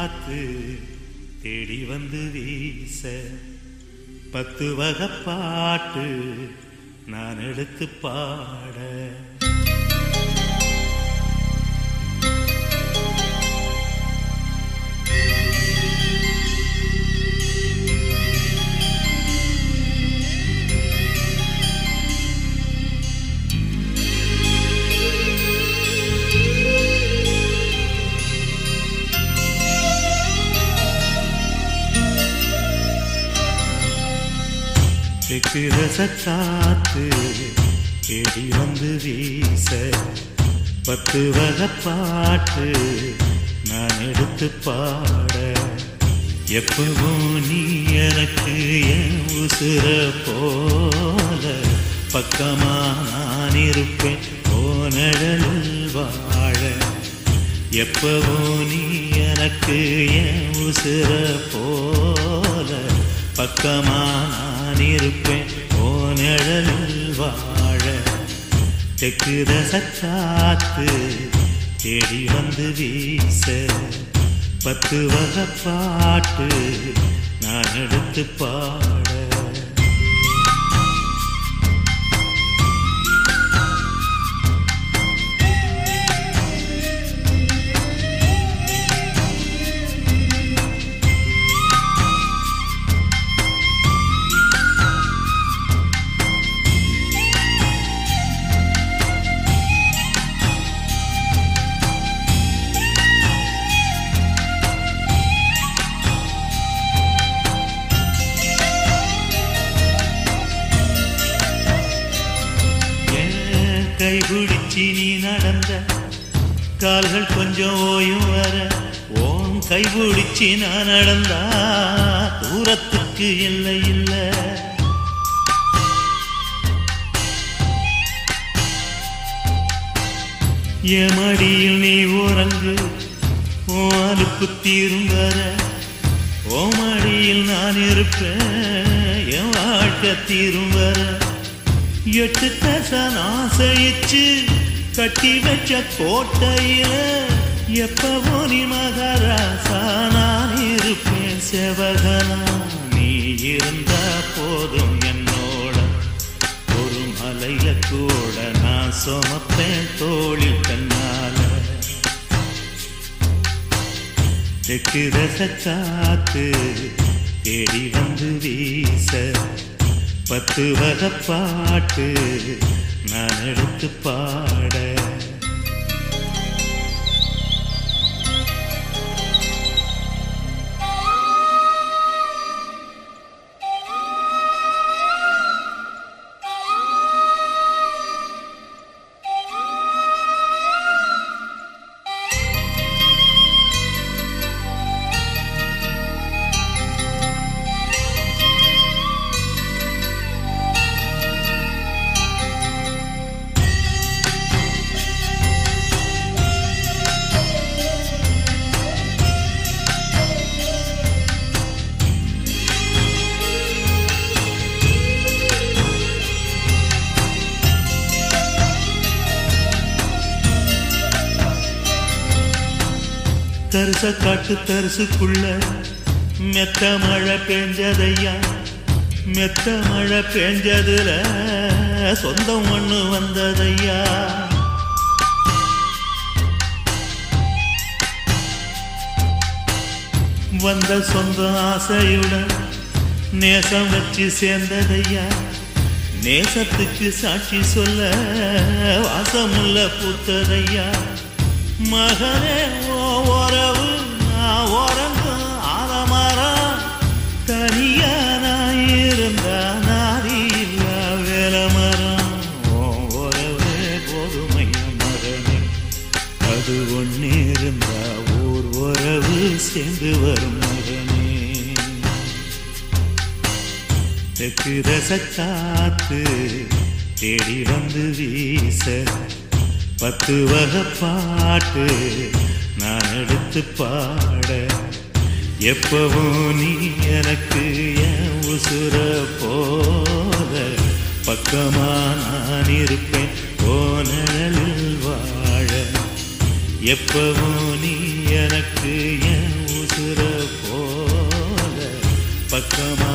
காத்து தேடி வந்து வீச 10 வகை பாட்டு நான் எடுத்து பாட தெற்கு ரசக்காத்து தேடி வந்து வீச 10 வகை பாட்டு நான் எடுத்து பாட எப்பவும் நீ எனக்கு என் உசுர போல பக்கமா நான் இருப்பேன் போனடலில் வாழ எப்பவும் நீ எனக்கு என் உசுர போல பக்கமா நான் இருப்பேன் போனடலில் வாழ தெற்கு ரசக்காத்து தேடி வந்து வீச 10 வகை பாட்டு நான் எடுத்து பாட கைபிடிச்சி நீ நடந்த கால்கள் கொஞ்சம் ஓயும் வர ஓன் கைபிடிச்சி நான் நடந்தா தூரத்துக்கு இல்லை இல்லை என் மடியில் நீ உறங்கு ஓ அலுப்பு தீரும் வர ஓ மடியில் நான் இருப்பேன் என் வாழ்க்கை தீரும் வர 8 தசன் ஆசைச்சு கட்டி வச்ச கோட்டையில எப்பவோ நீ மகாராசா நான் இருப்பேன் செவகனா நீ இருந்தா போதும் என்னோட ஒரு மலையில கூட நான் சுமப்பேன் தோளில் தன்னால தெற்கு ரசக்காத்து தேடி வந்து வீச 10 வகை பாட்டு நான் எடுத்து பாட தரிச காட்டு தரிசுக்குள்ள மெத்த மழை பெஞ்சதையா மெத்த மழை பெஞ்சதுல சொந்தம் ஒண்ணு வந்ததையா வந்த சொந்த ஆசையுடன் நேசம் வச்சு சேர்ந்ததையா நேசத்துக்கு சாட்சி சொல்ல வாசமுள்ள பூத்ததையா மகனே ஓரவு நான் ஓரங்கும் ஆலமரம் தனியா நான் இருந்தா நாரி இல்லா வேலை மரம் ஓரவே போதுமைய மகனே அது ஒண்ணு இருந்தா ஊர் உறவு சேர்ந்து வரும் மகனே தெற்கு ரசக்காத்து தேடி வந்து வீச 10 வகை பாட்டு நான் எடுத்து பாட எப்பவும் நீ எனக்கு என் உசுர போல பக்கமா நான் இருப்பேன் போனலில் வாழ எப்பவும் நீ எனக்கு என் உசுர பேசுற போல பக்கமா